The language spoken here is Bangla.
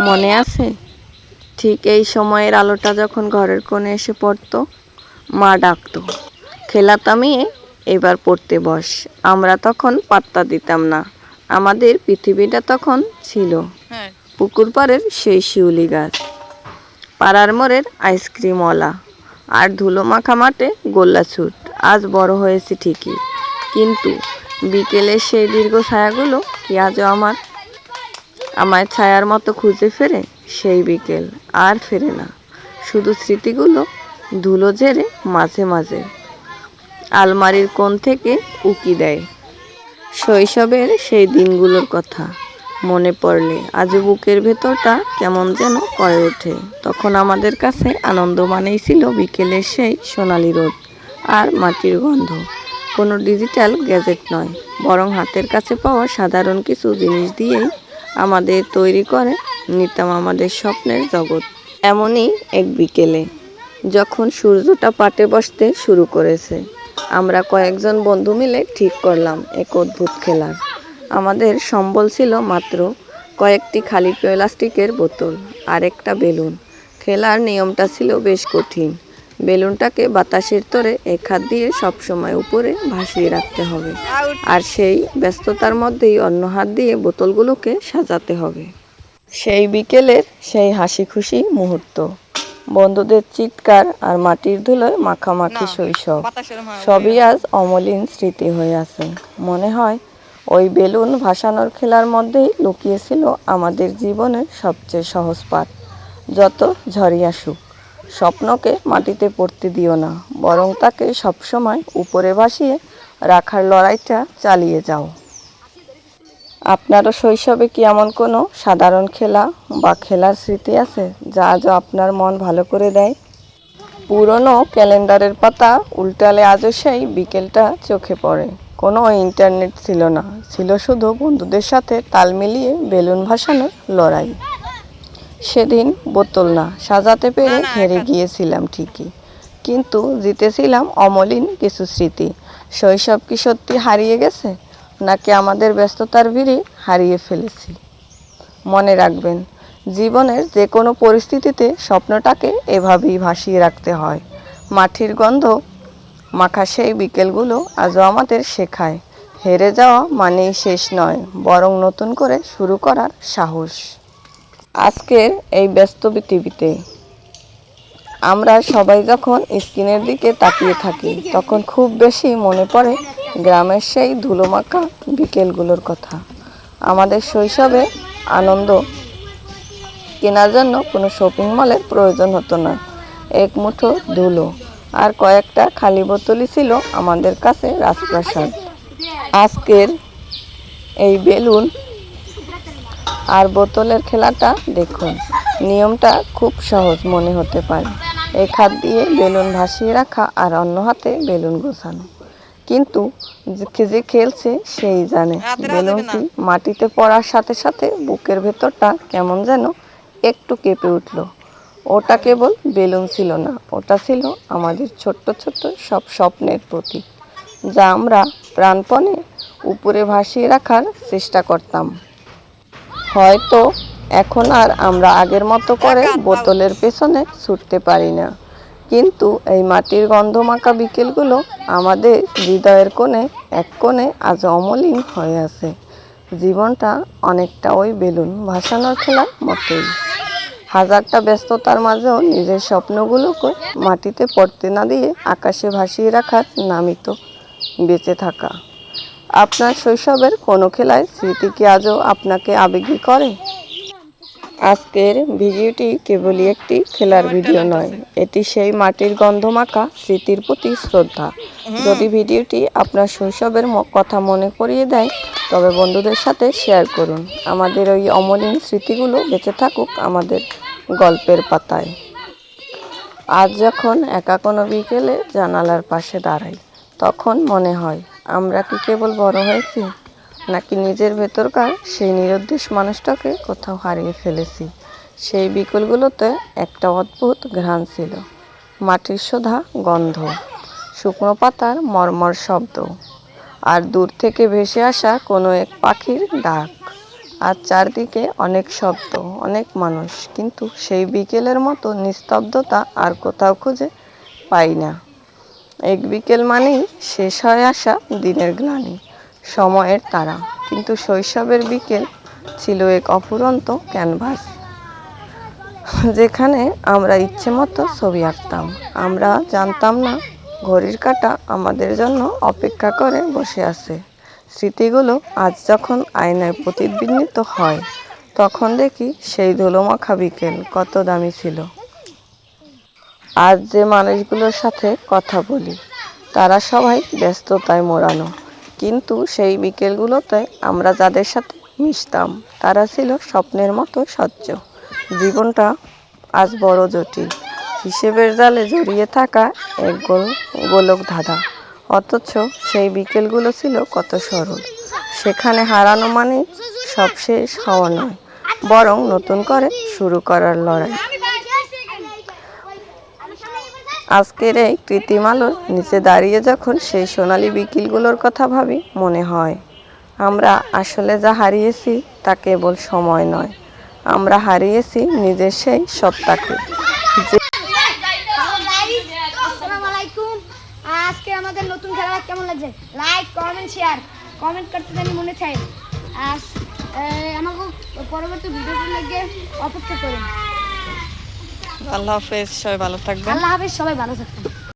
মনে আছে? ঠিক এই সময়ের আলোটা যখন ঘরের কোণে এসে পড়তো, মা ডাকতো, খেলা থামিয়ে এবার পড়তে বস। আমরা তখন পাত্তা দিতাম না। আমাদের পৃথিবীটা তখন ছিল পুকুর পাড়ের সেই শিউলি গাছ, পাড়ার মোড়ের আইসক্রিমওয়ালা, আর ধুলো মাখা মাঠে গোল্লা ছুট। আজ বড় হয়েছি ঠিকই, কিন্তু বিকেলের সেই দীর্ঘ ছায়াগুলো কি আজও আমায় ছায়ার মতো খুঁজে ফেরে? সেই বিকেল আর ফেরে না, শুধু স্মৃতিগুলো ধুলো ঝেড়ে মাঝে মাঝে আলমারির কোণ থেকে উকি দেয়। শৈশবের সেই দিনগুলোর কথা মনে পড়লে আজও বুকের ভেতরটা কেমন যেন করে ওঠে। তখন আমাদের কাছে আনন্দ মানেই ছিল বিকেলের সেই সোনালি রোদ আর মাটির গন্ধ। কোনো ডিজিটাল গ্যাজেট নয়, বরং হাতের কাছে পাওয়া সাধারণ কিছু জিনিস দিয়েই আমাদের তৈরি করে নিতাম আমাদের স্বপ্নের জগৎ। এমনই এক বিকেলে যখন সূর্যটা পাটে বসতে শুরু করেছে, আমরা কয়েকজন বন্ধু মিলে ঠিক করলাম এক অদ্ভুত খেলার। আমাদের সম্বল ছিল মাত্র কয়েকটি খালি প্লাস্টিকের বোতল আর একটা বেলুন। খেলার নিয়মটা ছিল বেশ কঠিন। বেলুনটাকে বাতাসের তোড়ে এক হাত দিয়ে সবসময় উপরে ভাসিয়ে রাখতে হবে, আর সেই ব্যস্ততার মধ্যেই অন্য হাত দিয়ে বোতলগুলোকে সাজাতে হবে। সেই বিকেলের সেই হাসি খুশি মুহূর্ত, বন্ধুদের চিৎকার আর মাটির ধুলোয় মাখামাখি শৈশব, সবই আজ অমলিন স্মৃতি হয়ে আছে। মনে হয় ওই বেলুন ভাসানোর খেলার মধ্যেই লুকিয়েছিল আমাদের জীবনের সবচেয়ে সহজ পাঠ। যত ঝড়ই আসুক, স্বপ্নকে মাটিতে পড়তে দিও না, বরং তাকে সবসময় উপরে ভাসিয়ে রাখার লড়াইটা চালিয়ে যাও। আপনারও শৈশবে কি এমন কোনো সাধারণ খেলা বা খেলার স্মৃতি আছে যা আজও আপনার মন ভালো করে দেয়? পুরনো ক্যালেন্ডারের পাতা উল্টালে আজও সেই বিকেলটা চোখে পড়ে। কোনো ইন্টারনেট ছিল না, ছিল শুধু বন্ধুদের সাথে তাল মিলিয়ে বেলুন ভাসানোর লড়াই। সেদিন বোতল না সাজাতে পেরে হেরে গিয়েছিলাম ঠিকই, কিন্তু জিতেছিলাম অমলিন কিছু স্মৃতি। শৈশব কি সত্যি হারিয়ে গেছে, নাকি আমাদের ব্যস্ততার ভিড়ে হারিয়ে ফেলেছি? মনে রাখবেন, জীবনের যে কোনো পরিস্থিতিতে স্বপ্নটাকে এভাবেই ভাসিয়ে রাখতে হয়। মাটির গন্ধ মাখা সেই বিকেলগুলো আজও আমাদের শেখায়, হেরে যাওয়া মানেই শেষ নয়, বরং নতুন করে শুরু করার সাহস। আজকের এই ব্যস্ত পৃথিবীতে আমরা সবাই যখন স্ক্রিনের দিকে তাকিয়ে থাকি, তখন খুব বেশি মনে পড়ে গ্রামের সেই ধুলোমাখা বিকেলগুলোর কথা। আমাদের শৈশবে আনন্দ কেনার জন্য কোনো শপিং মলের প্রয়োজন হতো না। এক মুঠো ধুলো আর কয়েকটা খালি বোতলই ছিল আমাদের কাছে রাজপ্রাসাদ। আজকের এই বেলুন আর বোতলের খেলাটা দেখুন, নিয়মটা খুব সহজ মনে হতে পারে। এক হাত দিয়ে বেলুন ভাসিয়ে রাখা আর অন্য হাতে বেলুন গোছানো, কিন্তু যে খেলছে সেই জানে বেলুনটি মাটিতে পড়ার সাথে সাথে বুকের ভেতরটা কেমন যেন একটু কেঁপে উঠল। ওটা কেবল বেলুন ছিল না, ওটা ছিল আমাদের ছোট্ট ছোট্ট সব স্বপ্নের প্রতীক, যা আমরা প্রাণপণে উপরে ভাসিয়ে রাখার চেষ্টা করতাম। হয়তো এখন আর আমরা আগের মতো করে বোতলের পেছনে ছুটতে পারি না, কিন্তু এই মাটির গন্ধমাখা বিকেলগুলো আমাদের হৃদয়ের কোণে এক কোণে আজ অমলিন হয়ে আছে। জীবনটা অনেকটা ওই বেলুন ভাসানোর খেলার মতোই, হাজারটা ব্যস্ততার মাঝেও নিজের স্বপ্নগুলোকে মাটিতে পড়তে না দিয়ে আকাশে ভাসিয়ে রাখার নামই তো বেঁচে থাকা। আপনার শৈশবের কোনো খেলায় স্মৃতি কি আজও আপনাকে আবেগী করে? আজকের ভিডিওটি কেবলই একটি খেলার ভিডিও নয়, এটি সেই মাটির গন্ধমাখা স্মৃতির প্রতি শ্রদ্ধা। যদি ভিডিওটি আপনার শৈশবের কথা মনে করিয়ে দেয়, তবে বন্ধুদের সাথে শেয়ার করুন। আমাদের ওই অমলিন স্মৃতিগুলো বেঁচে থাকুক আমাদের গল্পের পাতায়। আজ যখন একা কোনো বিকেলে জানালার পাশে দাঁড়াই, তখন মনে হয় আমরা কি কেবল বড় হয়েছি, নাকি নিজের ভেতরকার সেই নিরুদ্দেশ মানুষটাকে কোথাও হারিয়ে ফেলেছি। সেই বিকেলগুলোতে একটা অদ্ভুত ঘ্রাণ ছিল, মাটির সোঁধা গন্ধ, শুকনো পাতার মর্মর শব্দ, আর দূর থেকে ভেসে আসা কোনো এক পাখির ডাক। আর চারদিকে অনেক শব্দ, অনেক মানুষ, কিন্তু সেই বিকেলের মতো নিস্তব্ধতা আর কোথাও খুঁজে পাই না। এক বিকেল মানেই শেষ হয়ে আসা দিনের গ্লানি, সময়ের তাড়া, কিন্তু শৈশবের বিকেল ছিল এক অফুরন্ত ক্যানভাস, যেখানে আমরা ইচ্ছে মতো ছবি আঁকতাম। আমরা জানতাম না ঘড়ির কাঁটা আমাদের জন্য অপেক্ষা করে বসে আছে। স্মৃতিগুলো আজ যখন আয়নায় প্রতিবিম্বিত হয়, তখন দেখি সেই ধুলোমাখা বিকেল কত দামি ছিল। আজ যে মানুষগুলোর সাথে কথা বলি, তারা সবাই ব্যস্ততায় মোড়ানো, কিন্তু সেই বিকেলগুলোতে আমরা যাদের সাথে মিশতাম, তারা ছিল স্বপ্নের মতো স্বচ্ছ। জীবনটা আজ বড় জটিল, হিসেবের জালে জড়িয়ে থাকা এক গোলক ধাঁধা, অথচ সেই বিকেলগুলো ছিল কত সরল। সেখানে হারানো মানে সব শেষ হওয়া নয়, বরং নতুন করে শুরু করার লড়াই। আজকের এই কৃত্রিম আলোর নিচে দাঁড়িয়ে যখন সেই সোনালি বিকেলগুলোর কথা ভাবি, মনে হয় আমরা আসলে যা হারিয়েছি তা কেবল সময় নয়, আমরা হারিয়েছি নিজের সেই সত্তাকে। আজকে আমাদের নতুন খেলা কেমন লাগছে? লাইক, কমেন্ট, শেয়ার, কমেন্ট করতে জানি মনে চাই। আর আমাকে পরবর্তী ভিডিওটি লেগে অপেক্ষা করুন। আল্লাহ হাফেজ, সবাই ভালো থাকবেন। আল্লাহ হাফেজ, সবাই ভালো থাকবেন।